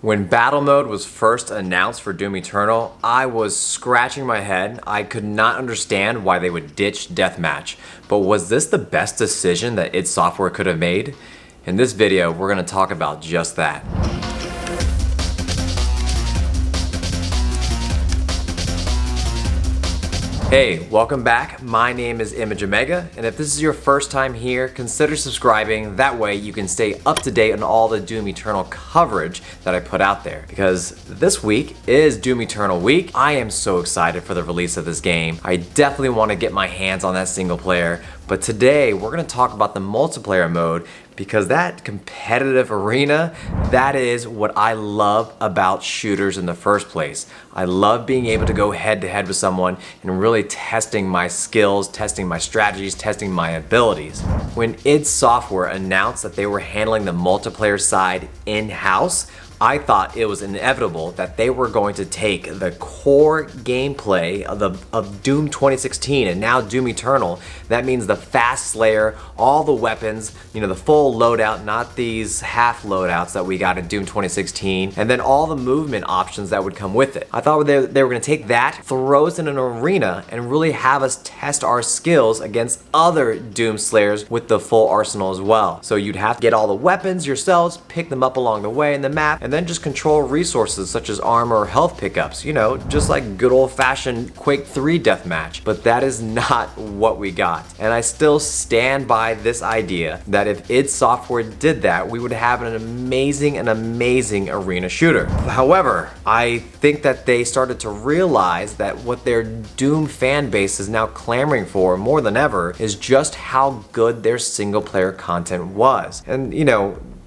When Battle Mode was first announced for Doom Eternal, I was scratching my head. I could not understand why they would ditch Deathmatch. But was this the best decision that id Software could have made? In this video, we're going to talk about just that. Hey, welcome back. My name is Image Omega, and if this is your first time here, consider subscribing. That way you can stay up to date on all the Doom Eternal coverage that I put out there. Because this week is Doom Eternal week. I am so excited for the release of this game. I definitely want to get my hands on that single player, but today we're going to talk about the multiplayer mode, because that competitive arena, that is what I love about shooters in the first place. I love being able to go head to head with someone and really testing my skills, testing my strategies, testing my abilities. When id Software announced that they were handling the multiplayer side in-house, I thought it was inevitable that they were going to take the core gameplay of Doom 2016 and now Doom Eternal. That means the fast slayer, all the weapons, the full loadout, not these half loadouts that we got in Doom 2016, and then all the movement options that would come with it. I thought they were going to take that, throw us in an arena, and really have us test our skills against other Doom slayers with the full arsenal as well. So you'd have to get all the weapons yourselves, pick them up along the way in the map, and then just control resources such as armor or health pickups, just like good old-fashioned Quake 3 deathmatch. But that is not what we got. And I still stand by this idea that if id Software did that, we would have an amazing arena shooter. However, I think that they started to realize that what their Doom fan base is now clamoring for more than ever is just how good their single player content was. And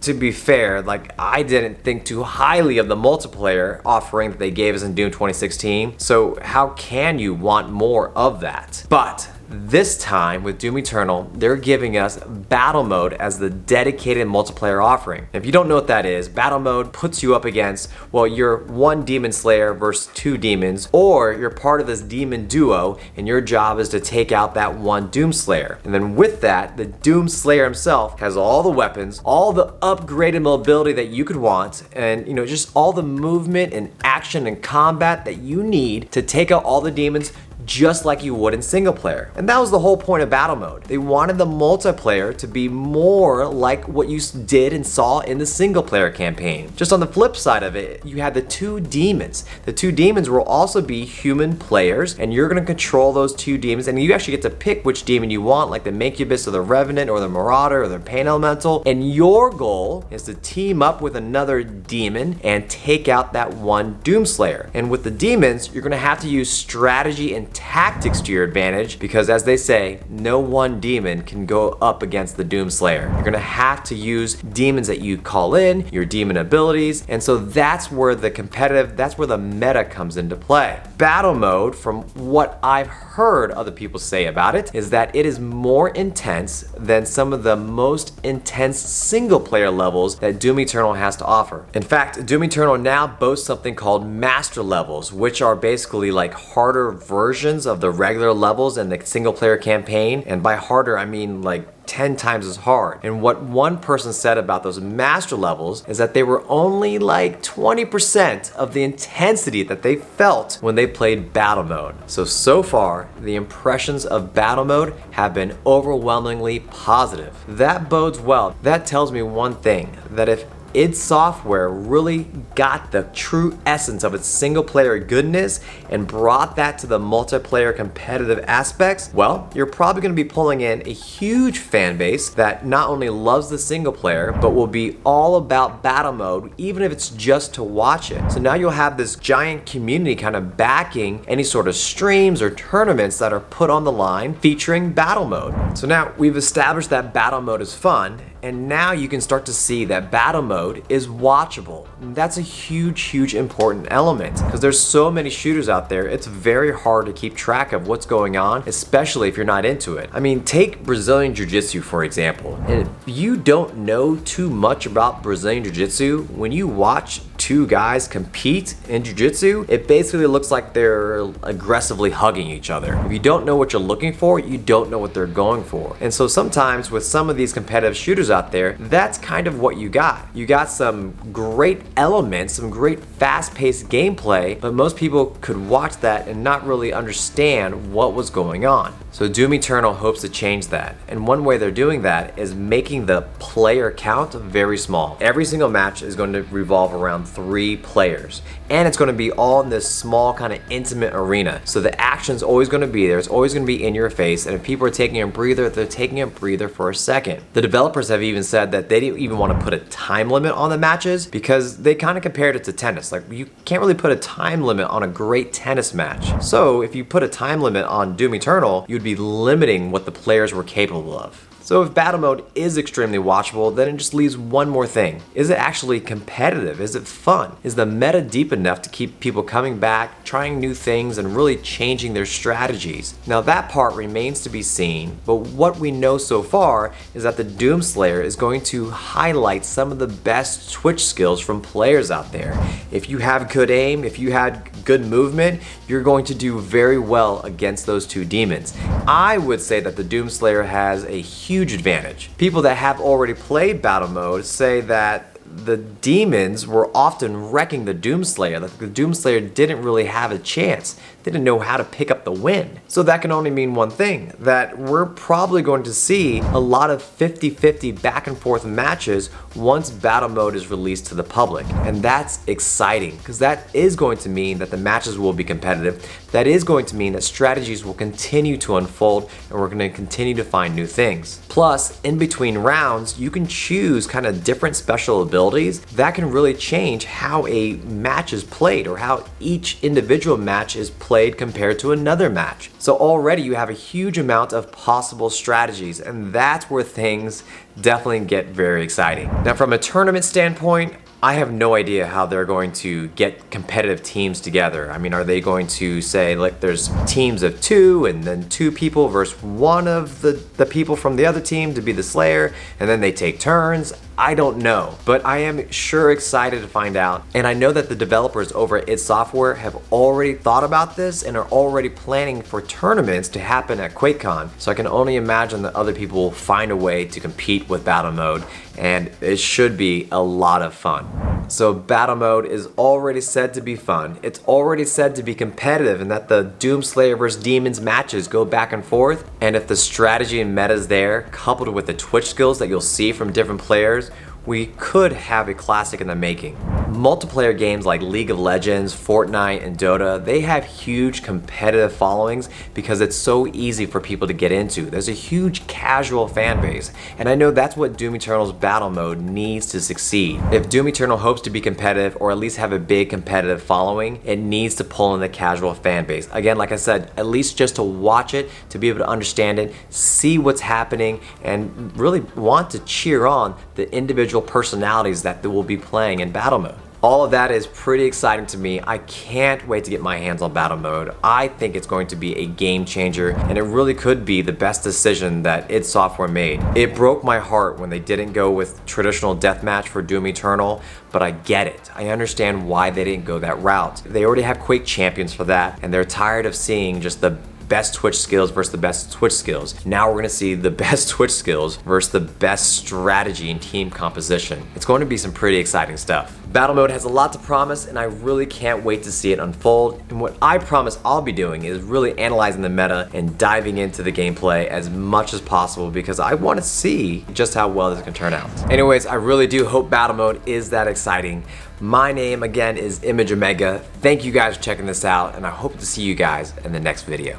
to be fair, I didn't think too highly of the multiplayer offering that they gave us in Doom 2016, so how can you want more of that? But this time with Doom Eternal, they're giving us Battle Mode as the dedicated multiplayer offering. If you don't know what that is, Battle Mode puts you up against, well, you're one demon slayer versus two demons, or you're part of this demon duo and your job is to take out that one Doom Slayer. And then with that, the Doom Slayer himself has all the weapons, all the upgraded mobility that you could want, and just all the movement and action and combat that you need to take out all the demons just like you would in single player. And that was the whole point of Battle Mode. They wanted the multiplayer to be more like what you did and saw in the single player campaign. Just on the flip side of it, you had the two demons. The two demons will also be human players, and you're gonna control those two demons, and you actually get to pick which demon you want, like the Mancubus or the Revenant or the Marauder or the Pain Elemental, and your goal is to team up with another demon and take out that one Doom Slayer. And with the demons, you're gonna have to use strategy and tactics to your advantage, because as they say, no one demon can go up against the Doom Slayer. You're gonna have to use demons that you call in, your demon abilities, and so that's where the meta comes into play. Battle Mode, from what I've heard other people say about it, is that it is more intense than some of the most intense single player levels that Doom Eternal has to offer. In fact, Doom Eternal now boasts something called master levels, which are basically like harder versions of the regular levels in the single player campaign, and by harder I mean like 10 times as hard. And what one person said about those master levels is that they were only like 20% of the intensity that they felt when they played Battle Mode. So far, the impressions of Battle Mode have been overwhelmingly positive. That bodes well. That tells me one thing, that if id Software really got the true essence of its single player goodness and brought that to the multiplayer competitive aspects, well, you're probably going to be pulling in a huge fan base that not only loves the single player, but will be all about Battle Mode, even if it's just to watch it. So now you'll have this giant community kind of backing any sort of streams or tournaments that are put on the line featuring Battle Mode. So now we've established that Battle Mode is fun, and now you can start to see that Battle Mode is watchable. That's a huge important element, because there's so many shooters out there, it's very hard to keep track of what's going on, especially if you're not into it. I mean, take Brazilian Jiu-Jitsu for example. And if you don't know too much about Brazilian Jiu-Jitsu, when you watch two guys compete in jiu-jitsu, it basically looks like they're aggressively hugging each other. If you don't know what you're looking for, you don't know what they're going for. And so sometimes with some of these competitive shooters out there, that's kind of what you got. You got some great elements, some great fast-paced gameplay, but most people could watch that and not really understand what was going on. So Doom Eternal hopes to change that, and one way they're doing that is making the player count very small. Every single match is going to revolve around 3 players, and it's going to be all in this small kind of intimate arena. So the action's always going to be there, it's always going to be in your face, and if people are taking a breather, they're taking a breather for a second. The developers have even said that they didn't even want to put a time limit on the matches because they kind of compared it to tennis. Like, you can't really put a time limit on a great tennis match. So if you put a time limit on Doom Eternal, you'd be limiting what the players were capable of. So if battle mode is extremely watchable, then it just leaves one more thing. Is it actually competitive? Is it fun? Is the meta deep enough to keep people coming back, trying new things, and really changing their strategies? Now that part remains to be seen, but what we know so far is that the Doomslayer is going to highlight some of the best Twitch skills from players out there. If you have good aim, if you had good movement, you're going to do very well against those two demons. I would say that the Doomslayer has a huge advantage. People that have already played battle mode say that the demons were often wrecking the Doomslayer. Like, the Doomslayer didn't really have a chance. They didn't know how to pick up the win. So that can only mean one thing, that we're probably going to see a lot of 50-50 back and forth matches once battle mode is released to the public. And that's exciting, because that is going to mean that the matches will be competitive. That is going to mean that strategies will continue to unfold, and we're going to continue to find new things. Plus, in between rounds, you can choose kind of different special abilities that can really change how a match is played, or how each individual match is played compared to another match. So already you have a huge amount of possible strategies, and that's where things definitely get very exciting. Now from a tournament standpoint, I have no idea how they're going to get competitive teams together. I mean, are they going to say, like, there's teams of 2 and then 2 people versus one of the people from the other team to be the Slayer, and then they take turns? I don't know, but I am sure excited to find out. And I know that the developers over at id Software have already thought about this and are already planning for tournaments to happen at QuakeCon. So I can only imagine that other people will find a way to compete with battle mode, and it should be a lot of fun. So battle mode is already said to be fun. It's already said to be competitive, and that the Doomslayer vs Demons matches go back and forth. And if the strategy and meta is there, coupled with the Twitch skills that you'll see from different players, we could have a classic in the making. Multiplayer games like League of Legends, Fortnite, and Dota, they have huge competitive followings because it's so easy for people to get into. There's a huge casual fan base, and I know that's what Doom Eternal's battle mode needs to succeed. If Doom Eternal hopes to be competitive, or at least have a big competitive following, it needs to pull in the casual fan base. Again, like I said, at least just to watch it, to be able to understand it, see what's happening, and really want to cheer on the individual personalities that they will be playing in battle mode. All of that is pretty exciting to me. I can't wait to get my hands on battle mode. I think it's going to be a game changer, and it really could be the best decision that id Software made. It broke my heart when they didn't go with traditional deathmatch for Doom Eternal, but I get it. I understand why they didn't go that route. They already have Quake champions for that, and they're tired of seeing just the best Twitch skills versus the best Twitch skills. Now we're gonna see the best Twitch skills versus the best strategy and team composition. It's going to be some pretty exciting stuff. Battle mode has a lot to promise, and I really can't wait to see it unfold. And what I promise I'll be doing is really analyzing the meta and diving into the gameplay as much as possible, because I want to see just how well this can turn out. Anyways, I really do hope battle mode is that exciting. My name again is Image Omega. Thank you guys for checking this out, and I hope to see you guys in the next video.